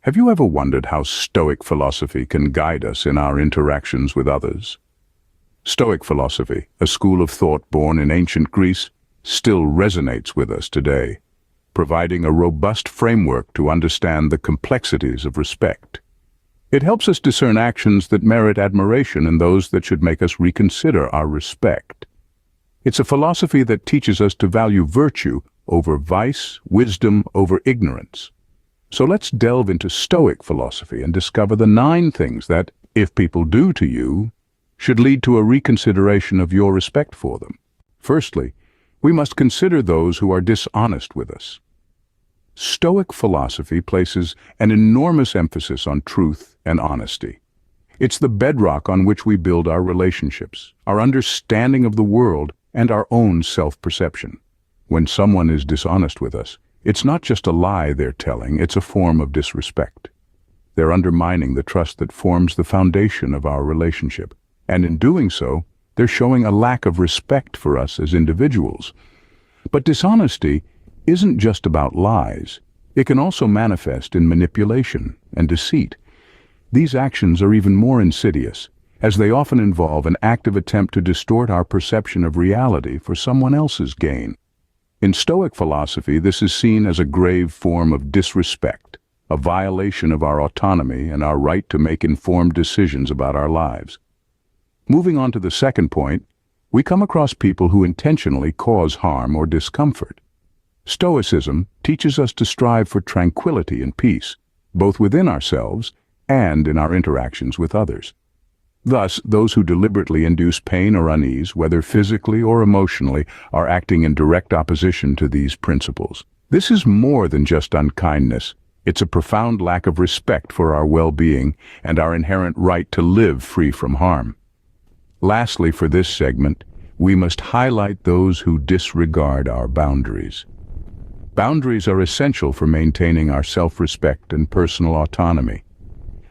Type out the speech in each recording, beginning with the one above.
Have you ever wondered how Stoic philosophy can guide us in our interactions with others? Stoic philosophy, a school of thought born in ancient Greece, still resonates with us today, providing a robust framework to understand the complexities of respect. It helps us discern actions that merit admiration and those that should make us reconsider our respect. It's a philosophy that teaches us to value virtue over vice, wisdom over ignorance. So let's delve into Stoic philosophy and discover the 9 things that, if people do to you, should lead to a reconsideration of your respect for them. Firstly, we must consider those who are dishonest with us. Stoic philosophy places an enormous emphasis on truth and honesty. It's the bedrock on which we build our relationships, our understanding of the world, and our own self-perception. When someone is dishonest with us, it's not just a lie they're telling, it's a form of disrespect. They're undermining the trust that forms the foundation of our relationship, and in doing so, they're showing a lack of respect for us as individuals. But dishonesty isn't just about lies. It can also manifest in manipulation and deceit. These actions are even more insidious, as they often involve an active attempt to distort our perception of reality for someone else's gain. In Stoic philosophy, this is seen as a grave form of disrespect, a violation of our autonomy and our right to make informed decisions about our lives. Moving on to the second point, we come across people who intentionally cause harm or discomfort. Stoicism teaches us to strive for tranquility and peace, both within ourselves and in our interactions with others. Thus, those who deliberately induce pain or unease, whether physically or emotionally, are acting in direct opposition to these principles. This is more than just unkindness. It's a profound lack of respect for our well-being and our inherent right to live free from harm. Lastly, for this segment, we must highlight those who disregard our boundaries. Boundaries are essential for maintaining our self-respect and personal autonomy.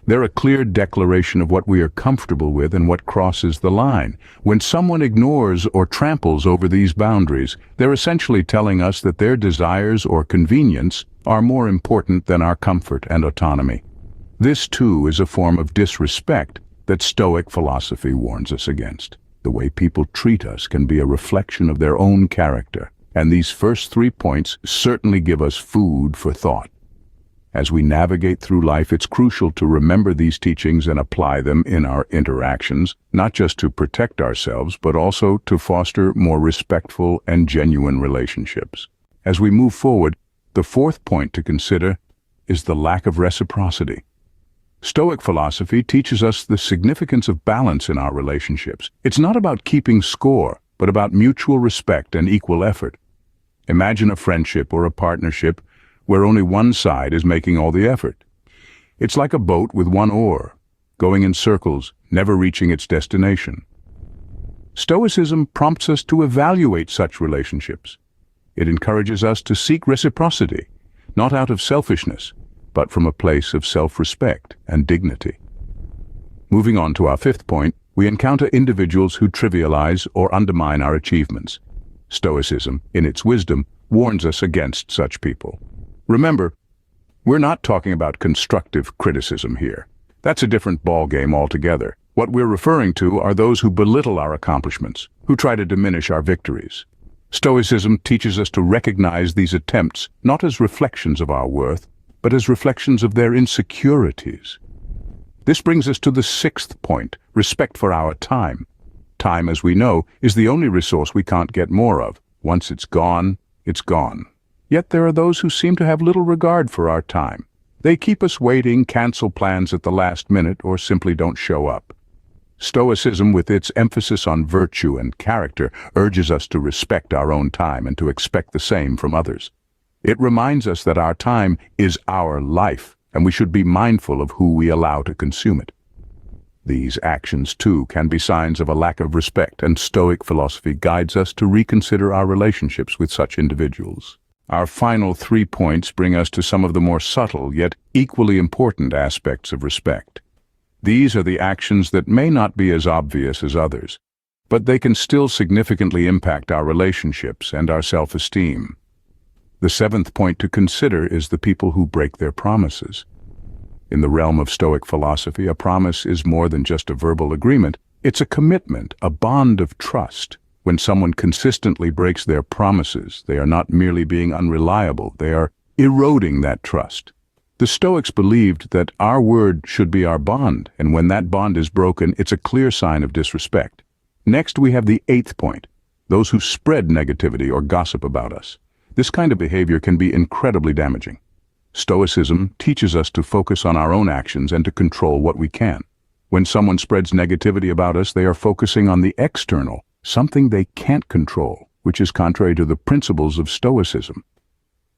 They're a clear declaration of what we are comfortable with and what crosses the line. When someone ignores or tramples over these boundaries, they're essentially telling us that their desires or convenience are more important than our comfort and autonomy. This, too, is a form of disrespect that Stoic philosophy warns us against. The way people treat us can be a reflection of their own character, and these first 3 points certainly give us food for thought. As we navigate through life, it's crucial to remember these teachings and apply them in our interactions, not just to protect ourselves, but also to foster more respectful and genuine relationships. As we move forward, the 4th point to consider is the lack of reciprocity. Stoic philosophy teaches us the significance of balance in our relationships. It's not about keeping score, but about mutual respect and equal effort. Imagine a friendship or a partnership where only one side is making all the effort. It's like a boat with one oar, going in circles, never reaching its destination. Stoicism prompts us to evaluate such relationships. It encourages us to seek reciprocity, not out of selfishness, but from a place of self-respect and dignity. Moving on to our 5th point, we encounter individuals who trivialize or undermine our achievements. Stoicism, in its wisdom, warns us against such people. Remember, we're not talking about constructive criticism here. That's a different ballgame altogether. What we're referring to are those who belittle our accomplishments, who try to diminish our victories. Stoicism teaches us to recognize these attempts not as reflections of our worth, but as reflections of their insecurities. This brings us to the 6th point, respect for our time. Time, as we know, is the only resource we can't get more of. Once it's gone, it's gone. Yet there are those who seem to have little regard for our time. They keep us waiting, cancel plans at the last minute, or simply don't show up. Stoicism, with its emphasis on virtue and character, urges us to respect our own time and to expect the same from others. It reminds us that our time is our life, and we should be mindful of who we allow to consume it. These actions, too, can be signs of a lack of respect, and Stoic philosophy guides us to reconsider our relationships with such individuals. Our final 3 points bring us to some of the more subtle yet equally important aspects of respect. These are the actions that may not be as obvious as others, but they can still significantly impact our relationships and our self-esteem. The 7th point to consider is the people who break their promises. In the realm of Stoic philosophy, a promise is more than just a verbal agreement. It's a commitment, a bond of trust. When someone consistently breaks their promises, they are not merely being unreliable, they are eroding that trust. The Stoics believed that our word should be our bond, and when that bond is broken, it's a clear sign of disrespect. Next, we have the 8th point, those who spread negativity or gossip about us. This kind of behavior can be incredibly damaging. Stoicism teaches us to focus on our own actions and to control what we can. When someone spreads negativity about us, they are focusing on the external, something they can't control, which is contrary to the principles of Stoicism.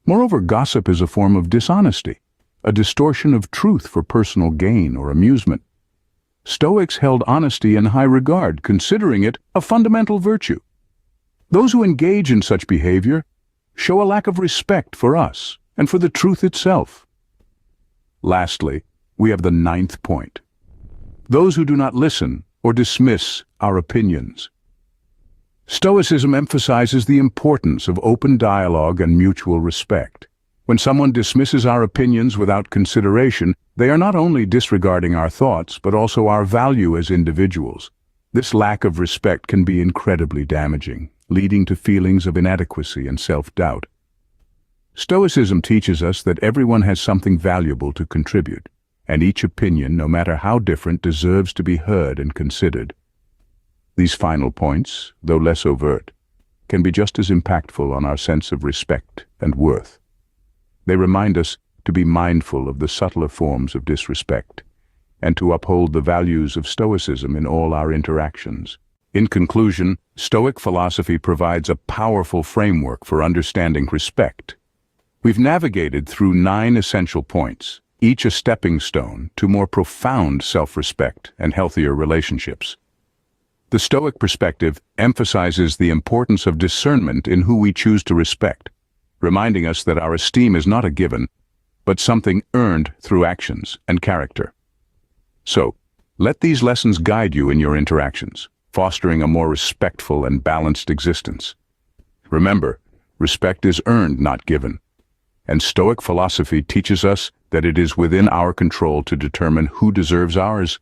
Moreover, gossip is a form of dishonesty, a distortion of truth for personal gain or amusement. Stoics held honesty in high regard, considering it a fundamental virtue. Those who engage in such behavior show a lack of respect for us and for the truth itself. Lastly, we have the 9th point. Those who do not listen or dismiss our opinions. Stoicism emphasizes the importance of open dialogue and mutual respect. When someone dismisses our opinions without consideration, they are not only disregarding our thoughts, but also our value as individuals. This lack of respect can be incredibly damaging, leading to feelings of inadequacy and self-doubt. Stoicism teaches us that everyone has something valuable to contribute, and each opinion, no matter how different, deserves to be heard and considered. These final points, though less overt, can be just as impactful on our sense of respect and worth. They remind us to be mindful of the subtler forms of disrespect and to uphold the values of Stoicism in all our interactions. In conclusion, Stoic philosophy provides a powerful framework for understanding respect. We've navigated through 9 essential points, each a stepping stone to more profound self-respect and healthier relationships. The Stoic perspective emphasizes the importance of discernment in who we choose to respect, reminding us that our esteem is not a given, but something earned through actions and character. So, let these lessons guide you in your interactions, fostering a more respectful and balanced existence. Remember, respect is earned, not given. And Stoic philosophy teaches us that it is within our control to determine who deserves ours